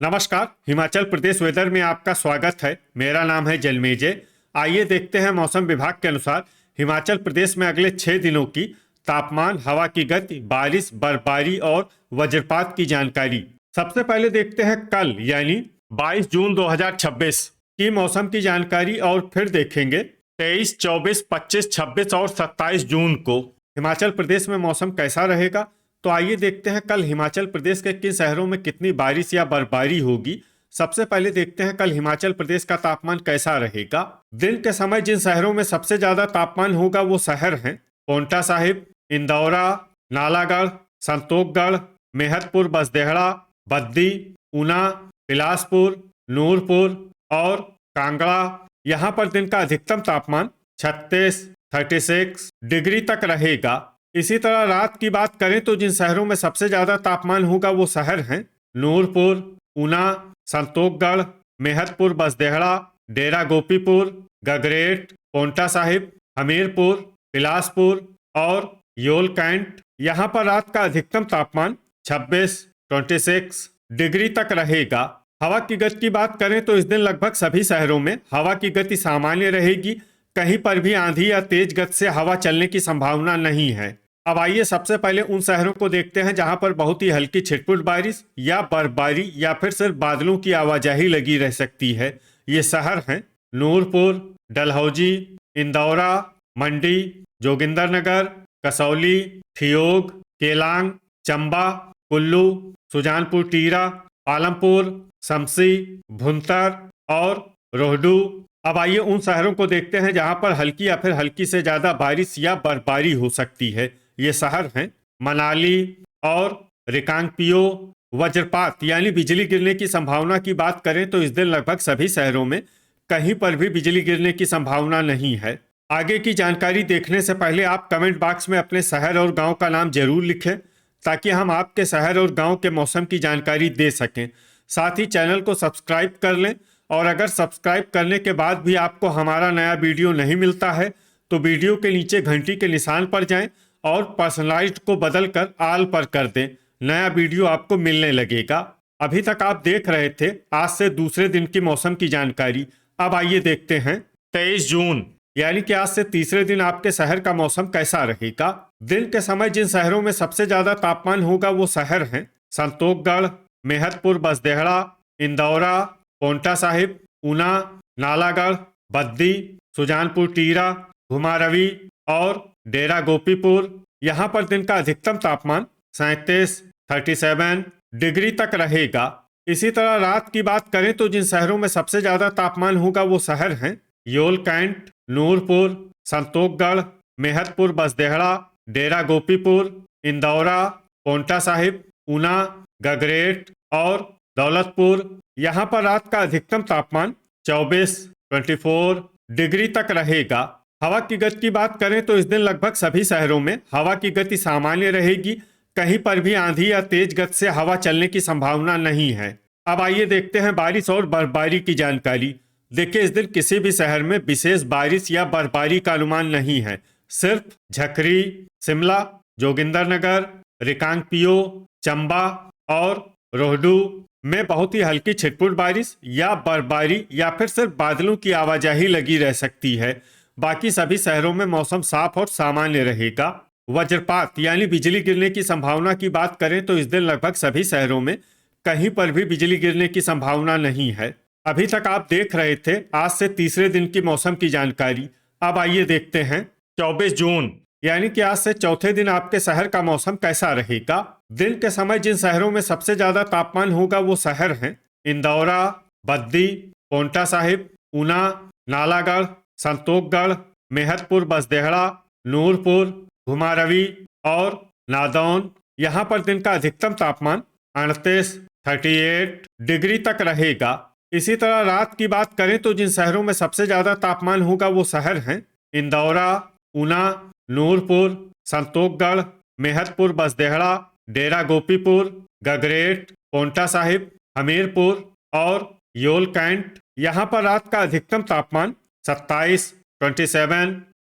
नमस्कार। हिमाचल प्रदेश वेदर में आपका स्वागत है। मेरा नाम है जलमेजय। आइए देखते हैं मौसम विभाग के अनुसार हिमाचल प्रदेश में अगले 6 दिनों की तापमान, हवा की गति, बारिश, बर्फबारी और वज्रपात की जानकारी। सबसे पहले देखते हैं कल यानी 22 जून 2026 की मौसम की जानकारी और फिर देखेंगे 23, 24, 25, 26 और 27 जून को हिमाचल प्रदेश में मौसम कैसा रहेगा। तो आइए देखते हैं कल हिमाचल प्रदेश के किन शहरों में कितनी बारिश या बर्फबारी होगी। सबसे पहले देखते हैं कल हिमाचल प्रदेश का तापमान कैसा रहेगा। दिन के समय जिन शहरों में सबसे ज्यादा तापमान होगा वो शहर हैं पांवटा साहिब, इंदौरा, नालागढ़, संतोखगढ़, मेहतपुर, बसदेहड़ा, बद्दी, ऊना, बिलासपुर, नूरपुर और कांगड़ा। यहाँ पर दिन का अधिकतम तापमान 36 डिग्री तक रहेगा। इसी तरह रात की बात करें तो जिन शहरों में सबसे ज्यादा तापमान होगा वो शहर हैं नूरपुर, ऊना, संतोखगढ़, मेहतपुर, बसदेहड़ा, डेरा गोपीपुर, गगरेट, पांवटा साहिब, हमीरपुर, बिलासपुर और योल कैंट। यहाँ पर रात का अधिकतम तापमान 26 डिग्री तक रहेगा। हवा की गति की बात करें तो इस दिन लगभग सभी शहरों में हवा की गति सामान्य रहेगी। कहीं पर भी आंधी या तेज गति से हवा चलने की संभावना नहीं है। अब आइए सबसे पहले उन शहरों को देखते हैं जहां पर बहुत ही हल्की छिटपुट बारिश या बर्फबारी या फिर सिर्फ बादलों की आवाजाही लगी रह सकती है। ये शहर हैं नूरपुर, डलहौजी, इंदौरा, मंडी, जोगिंदरनगर, कसौली, ठियोग, केलांग, चंबा, कुल्लू, सुजानपुर टीरा, पालमपुर, शमसी, भुंतर और रोहडू। अब आइए उन शहरों को देखते हैं जहां पर हल्की या फिर हल्की से ज्यादा बारिश या बर्फबारी हो सकती है। ये शहर हैं मनाली और रिकांगपिओ। वज्रपात यानी बिजली गिरने की संभावना की बात करें तो इस दिन लगभग सभी शहरों में कहीं पर भी बिजली गिरने की संभावना नहीं है। आगे की जानकारी देखने से पहले आप कमेंट बॉक्स में अपने शहर और गांव का नाम जरूर लिखें ताकि हम आपके शहर और गांव के मौसम की जानकारी दे सकें। साथ ही चैनल को सब्सक्राइब कर लें और अगर सब्सक्राइब करने के बाद भी आपको हमारा नया वीडियो नहीं मिलता है तो वीडियो के नीचे घंटी के निशान पर जाएं और पर्सनलाइज्ड को बदलकर ऑल पर कर दें। नया वीडियो आपको मिलने लगेगा। अभी तक आप देख रहे थे आज से दूसरे दिन की मौसम की जानकारी। अब आइए देखते हैं 23 जून यानी कि आज से तीसरे दिन आपके शहर का मौसम कैसा रहेगा। दिन के समय जिन शहरों में सबसे ज्यादा तापमान होगा वो शहर हैं संतोखगढ़, मेहतपुर, बसदेहड़ा, इंदौरा, पांवटा साहिब, ऊना, नालागढ़, बद्दी, सुजानपुर टीरा, घुमारवी और डेरा गोपीपुर। यहाँ पर दिन का अधिकतम तापमान 37 डिग्री तक रहेगा। इसी तरह रात की बात करें तो जिन शहरों में सबसे ज्यादा तापमान होगा वो शहर हैं योल कैंट, नूरपुर, संतोखगढ़, मेहतपुर, बसदेहड़ा, डेरा गोपीपुर, इंदौरा, पांवटा साहिब, ऊना, गगरेट और दौलतपुर। यहाँ पर रात का अधिकतम तापमान 24 डिग्री तक रहेगा। हवा की गति की बात करें तो इस दिन लगभग सभी शहरों में हवा की गति सामान्य रहेगी। कहीं पर भी आंधी या तेज गति से हवा चलने की संभावना नहीं है। अब आइए देखते हैं बारिश और बर्फबारी की जानकारी। देखिए इस दिन किसी भी शहर में विशेष बारिश या बर्फबारी का अनुमान नहीं है। सिर्फ झकरी, शिमला, जोगिंदरनगर, रिकांगपिओ, चंबा और रोहडू में बहुत ही हल्की छिटपुट बारिश या बर्फबारी या फिर सिर्फ बादलों की आवाजाही लगी रह सकती है। बाकी सभी शहरों में मौसम साफ और सामान्य रहेगा। वज्रपात यानी बिजली गिरने की संभावना की बात करें तो इस दिन लगभग सभी शहरों में कहीं पर भी बिजली गिरने की संभावना नहीं है। अभी तक आप देख रहे थे आज से तीसरे दिन की मौसम की जानकारी। अब आइए देखते हैं 24 जून यानी कि आज से चौथे दिन आपके शहर का मौसम कैसा रहेगा। दिन के समय जिन शहरों में सबसे ज्यादा तापमान होगा वो शहर हैं इंदौरा, बद्दी, पांवटा साहिब, ऊना, नालागढ़, संतोखगढ़, मेहतपुर, बसदेहड़ा, नूरपुर, घुमारवी और नादौन। यहाँ पर दिन का अधिकतम तापमान 38 डिग्री तक रहेगा। इसी तरह रात की बात करें तो जिन शहरों में सबसे ज्यादा तापमान होगा वो शहर हैं इंदौरा, ऊना, नूरपुर, संतोखगढ़, मेहतपुर, बसदेहड़ा, डेरा गोपीपुर, गगरेट, पांवटा साहिब, हमीरपुर और योल कैंट। यहाँ पर रात का अधिकतम तापमान 27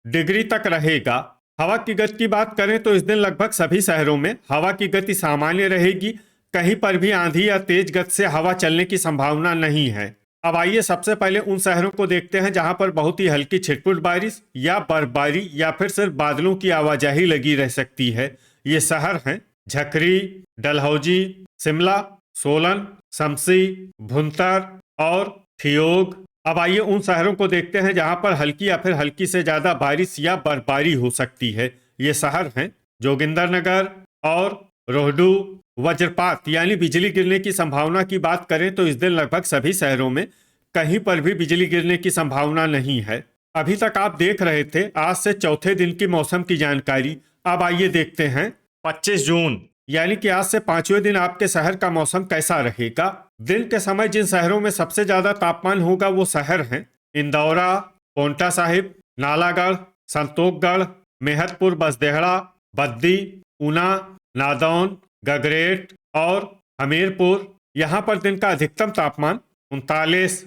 डिग्री तक रहेगा। हवा की गति की बात करें तो इस दिन लगभग सभी शहरों में हवा की गति सामान्य रहेगी। कहीं पर भी आंधी या तेज गति से हवा चलने की संभावना नहीं है। अब आइए सबसे पहले उन शहरों को देखते हैं जहां पर बहुत ही हल्की छिटपुट बारिश या बर्फबारी या फिर सिर्फ बादलों की आवाजाही लगी रह सकती है। ये शहर हैं झकरी, डलहौजी, शिमला, सोलन, शमसी, भुंतर और ठियोग। अब आइए उन शहरों को देखते हैं जहां पर हल्की या फिर हल्की से ज्यादा बारिश या बर्फबारी हो सकती है। ये शहर हैं जोगिंदरनगर और रोहडू। वज्रपात यानी बिजली गिरने की संभावना की बात करें तो इस दिन लगभग सभी शहरों में कहीं पर भी बिजली गिरने की संभावना नहीं है। अभी तक आप देख रहे थे आज से चौथे दिन की मौसम की जानकारी। अब आइए देखते हैं 25 जून यानी कि आज से पांचवें दिन आपके शहर का मौसम कैसा रहेगा। दिन के समय जिन शहरों में सबसे ज्यादा तापमान होगा वो शहर हैं इंदौरा, पोंटा साहिब, नालागढ़, संतोखगढ़, मेहतपुर, बसदेहड़ा, बद्दी, ऊना, नादौन, गगरेट और हमीरपुर। यहाँ पर दिन का अधिकतम तापमान 39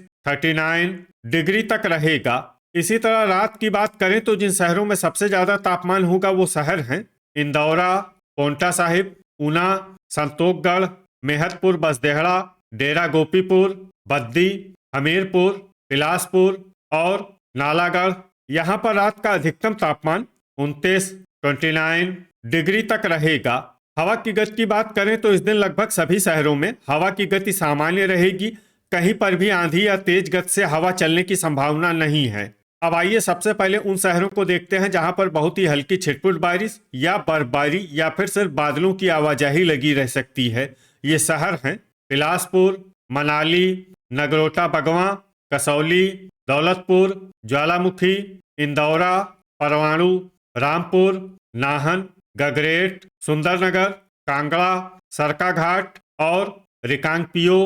डिग्री तक रहेगा। इसी तरह रात की बात करें तो जिन शहरों में सबसे ज्यादा तापमान होगा वो शहर हैं इंदौरा, पोंटा साहिब, ऊना, संतोखगढ़, मेहतपुर, बसदेहड़ा, डेरा गोपीपुर, बद्दी, हमीरपुर, बिलासपुर और नालागढ़। यहाँ पर रात का अधिकतम तापमान 29 डिग्री तक रहेगा। हवा की गति की बात करें तो इस दिन लगभग सभी शहरों में हवा की गति सामान्य रहेगी। कहीं पर भी आंधी या तेज गति से हवा चलने की संभावना नहीं है। अब आइए सबसे पहले उन शहरों को देखते हैं जहां पर बहुत ही हल्की छिटपुट बारिश या बर्फबारी या फिर सिर्फ बादलों की आवाजाही लगी रह सकती है। ये शहर हैं बिलासपुर, मनाली, नगरोटा बगवां, कसौली, दौलतपुर, ज्वालामुखी, इंदौरा, परवाणु, रामपुर, नाहन, गगरेट, सुंदरनगर, कांगड़ा, सरकाघाट और रिकांगपियो।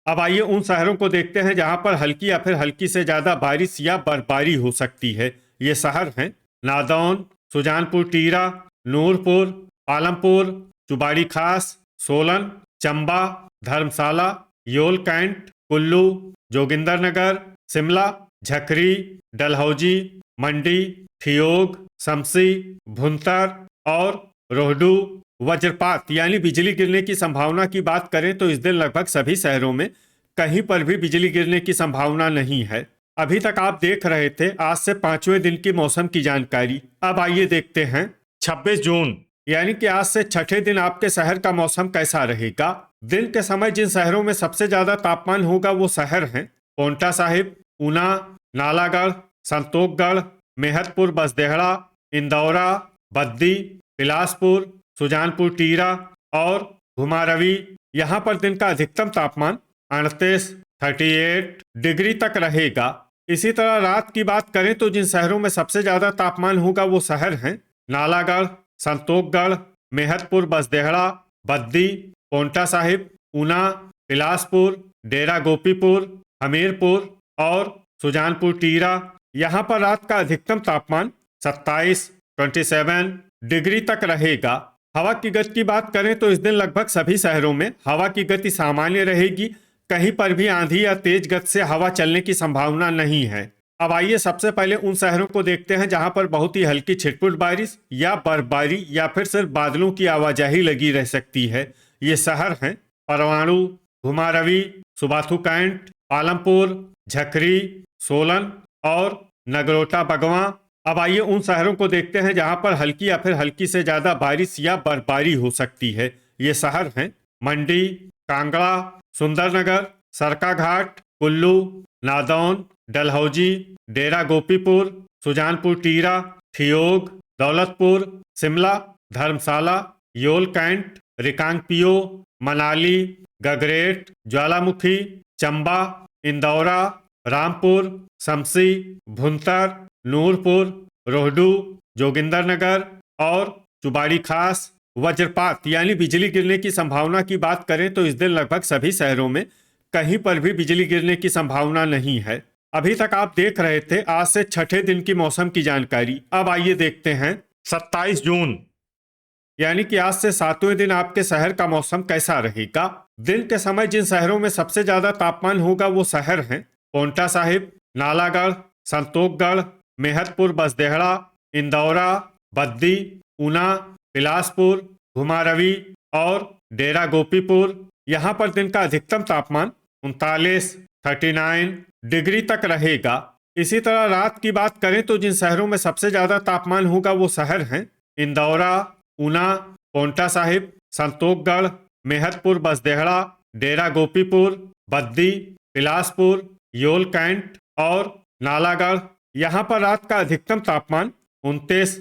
अब आइए उन शहरों को देखते हैं जहां पर हल्की या फिर हल्की से ज्यादा बारिश या बर्फबारी हो सकती है। ये शहर हैं नादौन, सुजानपुर टीरा, नूरपुर, पालमपुर, चुबाड़ी खास, सोलन, चंबा, धर्मशाला, योल कैंट, कुल्लू, जोगिंदरनगर, शिमला, झकरी, डलहौजी, मंडी, ठियोग, शमसी, भुंतर और रोहडू। वज्रपात यानी बिजली गिरने की संभावना की बात करें तो इस दिन लगभग सभी शहरों में कहीं पर भी बिजली गिरने की संभावना नहीं है। अभी तक आप देख रहे थे आज से पांचवें दिन की मौसम की जानकारी। अब आइए देखते हैं 26 जून यानी कि आज से छठे दिन आपके शहर का मौसम कैसा रहेगा। दिन के समय जिन शहरों में सबसे ज्यादा तापमान होगा वो शहर हैं पोंटा साहिब, ऊना, नालागढ़, संतोखगढ़, मेहतपुर, बसदेहड़ा, इंदौरा, बद्दी, बिलासपुर, सुजानपुर टीरा और घुमारवी। यहाँ पर दिन का अधिकतम तापमान 38 डिग्री तक रहेगा। इसी तरह रात की बात करें तो जिन शहरों में सबसे ज्यादा तापमान होगा वो शहर हैं नालागढ़, संतोखगढ़, मेहतपुर, बसदेहड़ा, बद्दी, पोंटा साहिब, ऊना, बिलासपुर, डेरा गोपीपुर, हमीरपुर और सुजानपुर टीरा। यहाँ पर रात का अधिकतम तापमान 27 डिग्री तक रहेगा। हवा की गति की बात करें तो इस दिन लगभग सभी शहरों में हवा की गति सामान्य रहेगी। कहीं पर भी आंधी या तेज गति से हवा चलने की संभावना नहीं है। अब आइए सबसे पहले उन शहरों को देखते हैं जहां पर बहुत ही हल्की छिटपुट बारिश या बर्फबारी या फिर सिर्फ बादलों की आवाजाही लगी रह सकती है। ये शहर हैं परवाणु, घुमारवी, सुबाथू कैंट, पालमपुर, झकरी, सोलन और नगरोटा बगवां। अब आइए उन शहरों को देखते हैं जहां पर हल्की या फिर हल्की से ज्यादा बारिश या बर्फबारी हो सकती है। ये शहर हैं मंडी, कांगड़ा, सुंदरनगर, सरकाघाट, कुल्लू, नादौन, डलहौजी, डेरा गोपीपुर, सुजानपुर टीरा, ठियोग, दौलतपुर, शिमला, धर्मशाला, योल कैंट, रिकांगपियो, मनाली, गगरेट, ज्वालामुखी, चंबा, इंदौरा, रामपुर, शमसी, भुंतर, नूरपुर, रोहडू, जोगिंदरनगर और चुबाड़ी खास। वज्रपात यानी बिजली गिरने की संभावना की बात करें तो इस दिन लगभग सभी शहरों में कहीं पर भी बिजली गिरने की संभावना नहीं है। अभी तक आप देख रहे थे आज से छठे दिन की मौसम की जानकारी। अब आइए देखते हैं 27 जून यानी कि आज से सातवें दिन आपके शहर का मौसम कैसा रहेगा। दिन के समय जिन शहरों में सबसे ज्यादा तापमान होगा वो शहर हैं पोंटा साहिब, नालागढ़, संतोखगढ़, मेहतपुर, बसदेहड़ा, इंदौरा, बद्दी, ऊना, बिलासपुर, घुमारवी और डेरा गोपीपुर, यहाँ पर दिन का अधिकतम तापमान 39 डिग्री तक रहेगा। इसी तरह रात की बात करें तो जिन शहरों में सबसे ज्यादा तापमान होगा वो शहर हैं इंदौरा, ऊना, पोंटा साहिब, संतोखगढ़, मेहतपुर बसदेहड़ा, डेरा गोपीपुर, बद्दी, बिलासपुर, योल कैंट और नालागढ़। यहाँ पर रात का अधिकतम तापमान 29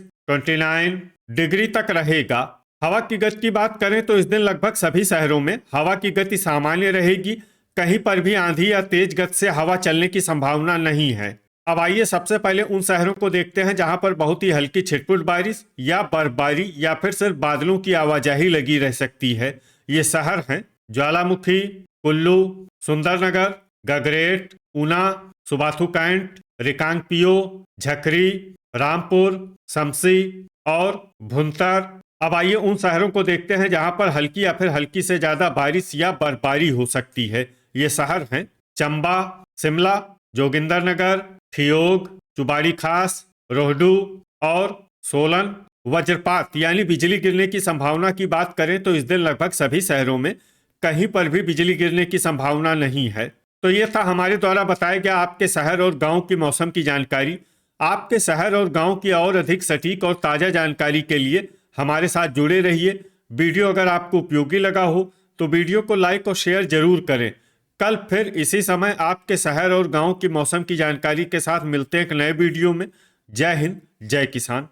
डिग्री तक रहेगा। हवा की गति की बात करें तो इस दिन लगभग सभी शहरों में हवा की गति सामान्य रहेगी। कहीं पर भी आंधी या तेज गति से हवा चलने की संभावना नहीं है। अब आइए सबसे पहले उन शहरों को देखते हैं जहां पर बहुत ही हल्की छिटपुट बारिश या बर्फबारी या फिर सिर्फ बादलों की आवाजाही लगी रह सकती है। ये शहर हैं ज्वालामुखी, कुल्लू, सुंदरनगर, गगरेट, ऊना, सुबाथू कैंट, रिकांगपियो, झकरी, रामपुर, शमसी और भुंतर। अब आइए उन शहरों को देखते हैं जहां पर हल्की या फिर हल्की से ज्यादा बारिश या बर्फबारी हो सकती है। ये शहर हैं चंबा, शिमला, जोगिंदरनगर, ठियोग, चुबाड़ी खास, रोहडू और सोलन। वज्रपात यानी बिजली गिरने की संभावना की बात करें तो इस दिन लगभग सभी शहरों में कहीं पर भी बिजली गिरने की संभावना नहीं है। तो ये था हमारे द्वारा बताया गया आपके शहर और गांव की मौसम की जानकारी। आपके शहर और गांव की और अधिक सटीक और ताज़ा जानकारी के लिए हमारे साथ जुड़े रहिए। वीडियो अगर आपको उपयोगी लगा हो तो वीडियो को लाइक और शेयर जरूर करें। कल फिर इसी समय आपके शहर और गांव की मौसम की जानकारी के साथ मिलते हैं एक नए वीडियो में। जय हिंद, जय किसान।